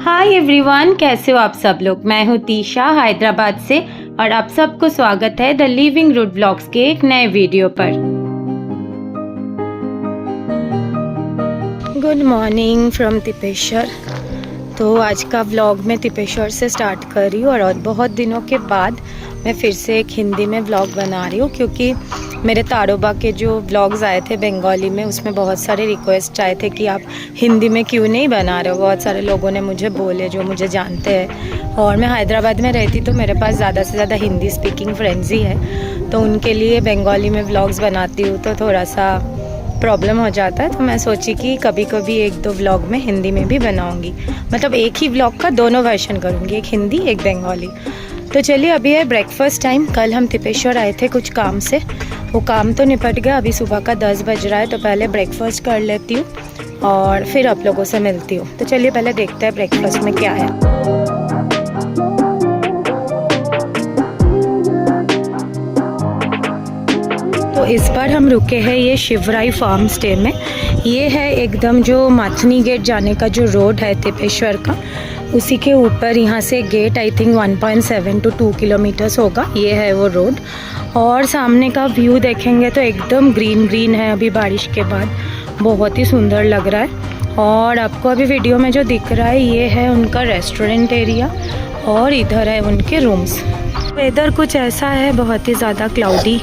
Hi everyone, कैसे हो आप सब लोग। मैं हूँ तीशा हैदराबाद से और आप सबको स्वागत है द लिविंग रूट ब्लॉग्स के एक नए वीडियो पर। Good morning from Tipeshwar. तो आज का व्लॉग मैं तिपेश्वर से स्टार्ट कर रही हूँ और बहुत दिनों के बाद मैं फिर से एक हिंदी में व्लॉग बना रही हूँ, क्योंकि मेरे तारोबा के जो व्लॉग्स आए थे बंगाली में, उसमें बहुत सारे रिक्वेस्ट आए थे कि आप हिंदी में क्यों नहीं बना रहे हो। बहुत सारे लोगों ने मुझे बोले जो मुझे जानते हैं, और मैं हैदराबाद में रहती तो मेरे पास ज़्यादा से ज़्यादा हिंदी स्पीकिंग फ्रेंड्स ही है, तो उनके लिए बंगाली में व्लॉग्स बनाती हूँ तो थोड़ा सा प्रॉब्लम हो जाता है। तो मैं सोची कि कभी कभी एक दो व्लॉग में हिंदी में भी बनाऊँगी, मतलब एक ही व्लॉग का दोनों वर्जन करूँगी, एक हिंदी एक बंगाली। तो चलिए, अभी है ब्रेकफास्ट टाइम। कल हम तिपेश्वर आए थे कुछ काम से, वो काम तो निपट गया। अभी सुबह का 10 बज रहा है, तो पहले ब्रेकफास्ट कर लेती हूँ और फिर आप लोगों से मिलती हूँ। तो चलिए पहले देखते हैं ब्रेकफास्ट में क्या है। तो इस बार हम रुके हैं ये शिवराई फार्म स्टे में। ये है एकदम जो माथनी गेट जाने का जो रोड है तिपेश्वर का, उसी के ऊपर यहाँ से gate I think 1.7 to 2 kilometres होगा। ये है वो रोड, और सामने का व्यू देखेंगे तो एकदम ग्रीन ग्रीन है अभी बारिश के बाद, बहुत ही सुंदर लग रहा है। और आपको अभी वीडियो में जो दिख रहा है ये है उनका रेस्टोरेंट एरिया, और इधर है उनके रूम्स। वेदर कुछ ऐसा है, बहुत ही ज़्यादा क्लाउडी,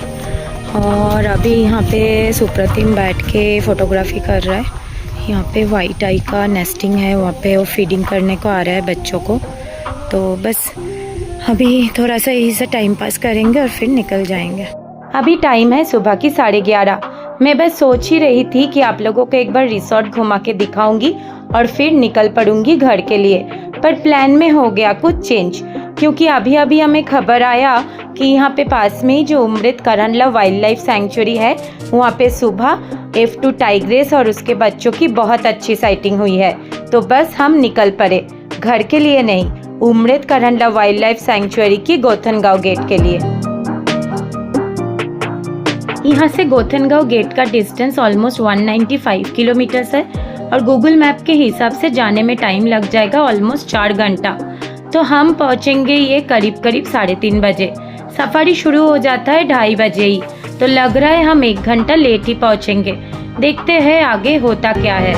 और अभी यहाँ पे सुप्रतिम बैठ के फ़ोटोग्राफी कर रहा है। यहाँ पे वाइट आई का नेस्टिंग है, वहाँ पे वो फीडिंग करने को आ रहा है बच्चों को। तो बस अभी थोड़ा सा यही से टाइम पास करेंगे और फिर निकल जाएंगे। अभी टाइम है सुबह की 11:30। मैं बस सोच ही रही थी कि आप लोगों को एक बार रिसोर्ट घुमा के दिखाऊंगी और फिर निकल पड़ूंगी घर के लिए, पर प्लान में हो गया कुछ चेंज, क्योंकि अभी अभी हमें खबर आया कि यहाँ पे पास में ही जो उमृत करंडला वाइल्ड लाइफ सेंचुरी है, वहाँ पे सुबह F2 टाइग्रेस और उसके बच्चों की बहुत अच्छी साइटिंग हुई है। तो बस हम निकल पड़े, घर के लिए नहीं, उमृत करंडला वाइल्ड लाइफ सेंचुरी की गोथनगांव गेट के लिए। यहाँ से गोथनगांव गेट का डिस्टेंस ऑलमोस्ट 195 किलोमीटर्स है, और गूगल मैप के हिसाब से जाने में टाइम लग जाएगा ऑलमोस्ट 4 घंटा। तो हम पहुँचेंगे ये करीब 3:30 बजे। सफारी शुरू हो जाता है 2:30 बजे ही, तो लग रहा है हम 1 घंटा लेट ही पहुँचेंगे। देखते हैं आगे होता क्या है।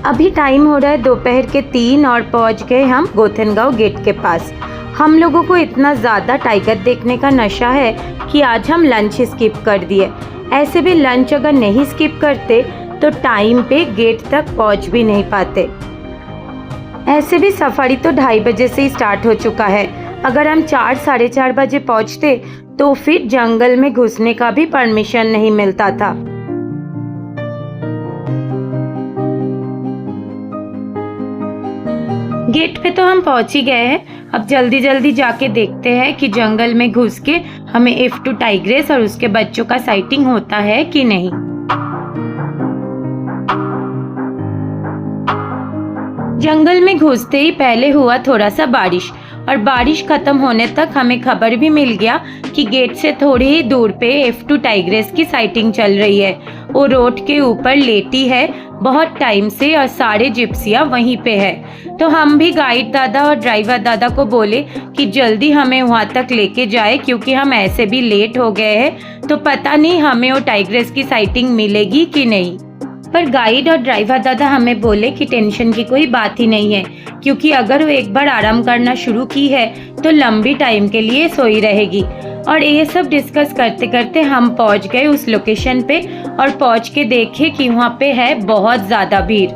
अभी टाइम हो रहा है दोपहर के 3 और पहुँच गए हम गोथनगांव गेट के पास। हम लोगों को इतना ज़्यादा टाइगर देखने का नशा है कि आज हम लंच स्किप कर दिए। ऐसे भी लंच अगर नहीं स्किप करते तो टाइम पे गेट तक पहुँच भी नहीं पाते। ऐसे भी सफारी तो 2:30 बजे से ही स्टार्ट हो चुका है। अगर हम 4 साढ़े 4 बजे पहुँचते तो फिर जंगल में घुसने का भी परमिशन नहीं मिलता था। गेट पे तो हम पहुंच ही गए हैं। अब जल्दी जल्दी जाके देखते हैं कि जंगल में घुस के हमें F2 टाइग्रेस और उसके बच्चों का साइटिंग होता है कि नहीं। जंगल में घुसते ही पहले हुआ थोड़ा सा बारिश, और बारिश खत्म होने तक हमें खबर भी मिल गया कि गेट से थोड़ी ही दूर पे F2 टाइग्रेस की साइटिंग चल रही है। वो रोड के ऊपर लेटी है बहुत टाइम से, और सारे जिप्सियाँ वहीं पे है। तो हम भी गाइड दादा और ड्राइवर दादा को बोले कि जल्दी हमें वहाँ तक लेके जाए, क्योंकि हम ऐसे भी लेट हो गए हैं, तो पता नहीं हमें वो टाइग्रेस की साइटिंग मिलेगी कि नहीं। पर गाइड और ड्राइवर दादा हमें बोले कि टेंशन की कोई बात ही नहीं है, क्योंकि अगर वो एक बार आराम करना शुरू की है तो लंबी टाइम के लिए सोई रहेगी। और ये सब डिस्कस करते करते हम पहुंच गए उस लोकेशन पे, और पहुंच के देखे कि वहाँ पे है बहुत ज़्यादा भीड़।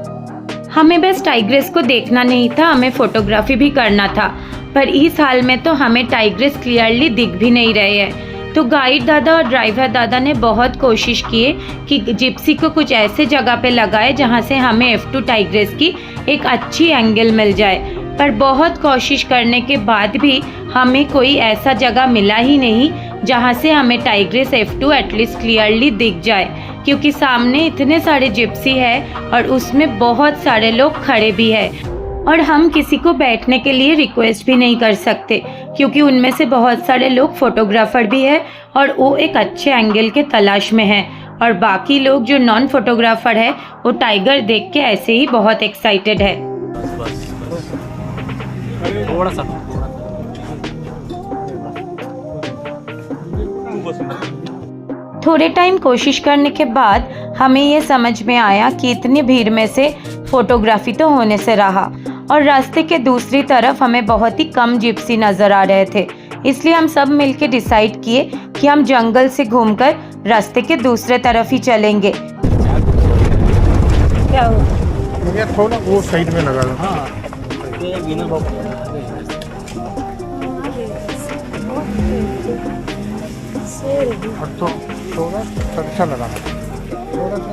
हमें बस टाइग्रेस को देखना नहीं था, हमें फोटोग्राफी भी करना था, पर इस हाल में तो हमें टाइग्रेस क्लियरली दिख भी नहीं रहे हैं। तो गाइड दादा और ड्राइवर दादा ने बहुत कोशिश किए कि जिप्सी को कुछ ऐसे जगह पे लगाए जहाँ से हमें F2 टाइग्रेस की एक अच्छी एंगल मिल जाए, पर बहुत कोशिश करने के बाद भी हमें कोई ऐसा जगह मिला ही नहीं जहाँ से हमें टाइग्रेस F2 एटलीस्ट क्लियरली दिख जाए, क्योंकि सामने इतने सारे जिप्सी है और उसमें बहुत सारे लोग खड़े भी है, और हम किसी को बैठने के लिए रिक्वेस्ट भी नहीं कर सकते, क्योंकि उनमें से बहुत सारे लोग फोटोग्राफर भी है और वो एक अच्छे एंगल के तलाश में है। और बाकी लोग जो नॉन फोटोग्राफर है वो टाइगर देख के ऐसे ही बहुत एक्साइटेड है। थोड़ा सा थोड़े टाइम कोशिश करने के बाद हमें ये समझ में आया कि इतनी भीड़ में से फोटोग्राफी तो होने से रहा, और रास्ते के दूसरी तरफ हमें बहुत ही कम जिप्सी नज़र आ रहे थे। इसलिए हम सब मिलके डिसाइड किए कि हम जंगल से घूमकर रास्ते के दूसरे तरफ ही चलेंगे। क्या हो? मुझे थोड़ा वो साइड में लगा था। हाँ और तो थोड़ा अच्छा लगा थोड़ा सा।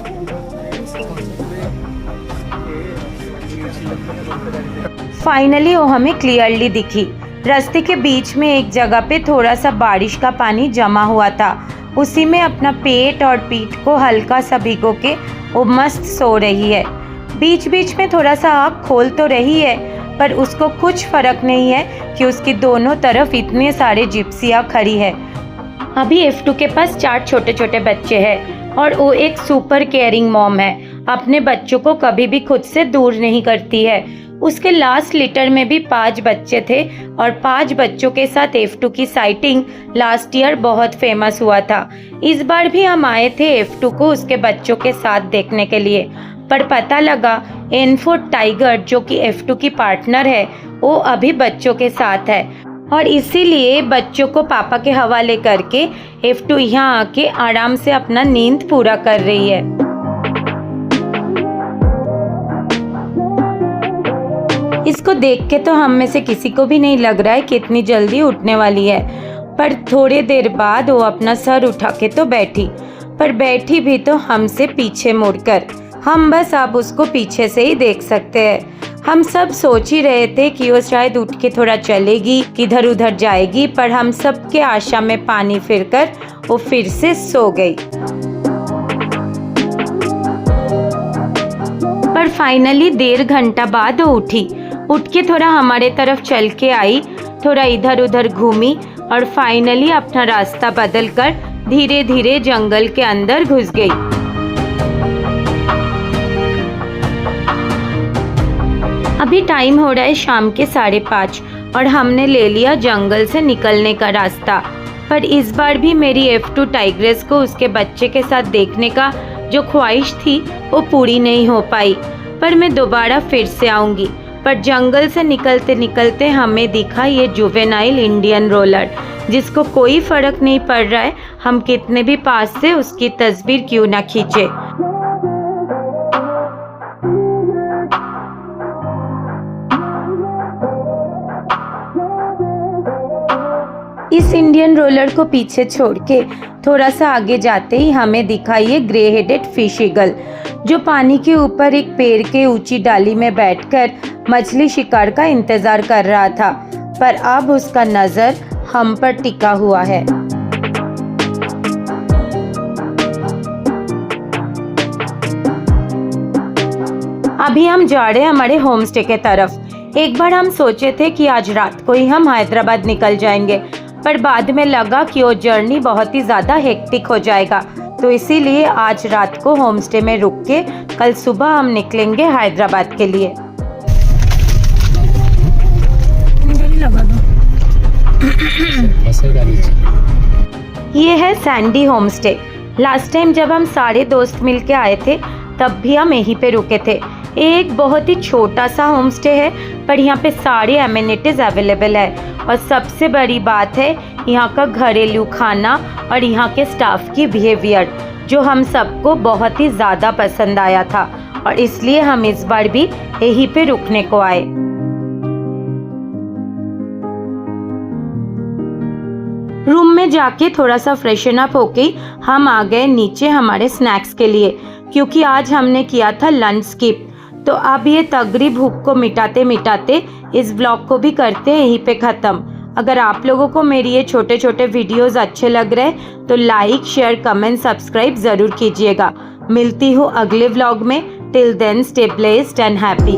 फाइनली वो हमें क्लियरली दिखी। रास्ते के बीच में एक जगह पे थोड़ा सा बारिश का पानी जमा हुआ था, उसी में अपना पेट और पीठ को हल्का सा भिगो के वो मस्त सो रही है। बीच बीच में थोड़ा सा आँख खोल तो रही है, पर उसको कुछ फर्क नहीं है कि उसकी दोनों तरफ इतने सारे जिप्सियाँ खड़ी है। अभी F2 के पास 4 छोटे छोटे बच्चे हैं और वो एक सुपर केयरिंग मॉम है। अपने बच्चों को कभी भी खुद से दूर नहीं करती है। उसके लास्ट लिटर में भी 5 बच्चे थे और 5 बच्चों के साथ F2 की साइटिंग लास्ट ईयर बहुत फेमस हुआ था। इस बार भी हम आए थे F2 को उसके बच्चों के साथ देखने के लिए, पर पता लगा N4 टाइगर जो कि F2 की पार्टनर है वो अभी बच्चों के साथ है, और इसीलिए बच्चों को पापा के हवाले करके F2 यहाँ आके आराम से अपना नींद पूरा कर रही है। इसको देख के तो हम में से किसी को भी नहीं लग रहा है कि इतनी जल्दी उठने वाली है, पर थोड़ी देर बाद वो अपना सर उठा के तो बैठी, पर बैठी भी तो हमसे पीछे मुड़कर। हम बस अब उसको पीछे से ही देख सकते हैं। हम सब सोच ही रहे थे कि वो शायद उठ के थोड़ा चलेगी, किधर उधर जाएगी, पर हम सब के आशा में पानी फिरकर वो फिर से सो गई। पर फाइनली 1.5 घंटा बाद वो उठ के थोड़ा हमारे तरफ चल के आई, थोड़ा इधर उधर घूमी और फाइनली अपना रास्ता बदलकर धीरे धीरे जंगल के अंदर घुस गई। अभी टाइम हो रहा है शाम के 5:30 और हमने ले लिया जंगल से निकलने का रास्ता। पर इस बार भी मेरी F2 टाइग्रेस को उसके बच्चे के साथ देखने का जो ख्वाहिश थी वो पूरी नहीं हो पाई, पर मैं दोबारा फिर से आऊँगी। पर जंगल से निकलते निकलते हमें दिखा ये जुवेनाइल इंडियन रोलर, जिसको कोई फर्क नहीं पड़ रहा है हम कितने भी पास से उसकी तस्वीर क्यों ना खींचे। इस इंडियन रोलर को पीछे छोड़ के थोड़ा सा आगे जाते ही हमें दिखा ये ग्रे हेडेड फिश ईगल, जो पानी के ऊपर एक पेड़ के ऊंची डाली में बैठकर मछली शिकार का इंतजार कर रहा था, पर अब उसका नजर हम पर टिका हुआ है। अभी हम जा रहे हैं हमारे होम स्टे के तरफ। एक बार हम सोचे थे कि आज रात को ही हम हैदराबाद निकल जाएंगे, पर बाद में लगा कि वो जर्नी बहुत ही ज़्यादा हेक्टिक हो जाएगा, तो इसीलिए आज रात को होम स्टे में रुक के कल सुबह हम निकलेंगे हैदराबाद के लिए। ये है Sandy home stay. Last time जब हम सारे दोस्त मिल के आए थे तब भी हम यहीं पे रुके थे। एक बहुत ही छोटा सा होम स्टे है, पर यहाँ पे सारे एमिनिटीज़ अवेलेबल है, और सबसे बड़ी बात है यहाँ का घरेलू खाना और यहाँ के स्टाफ की बिहेवियर, जो हम सबको बहुत ही ज़्यादा पसंद आया था, और इसलिए हम इस बार भी यहीं पे रुकने को आए। रूम में जाके थोड़ा सा फ्रेशन अप होके हम आ गए नीचे हमारे स्नैक्स के लिए, क्योंकि आज हमने किया था लंच स्किप। तो अब ये तगड़ी भूख को मिटाते मिटाते इस ब्लॉग को भी करते हैं यहीं पे ख़त्म। अगर आप लोगों को मेरी ये छोटे छोटे वीडियोस अच्छे लग रहे हैं तो लाइक, शेयर, कमेंट, सब्सक्राइब ज़रूर कीजिएगा। मिलती हूँ अगले व्लॉग में। Till then stay blessed and happy.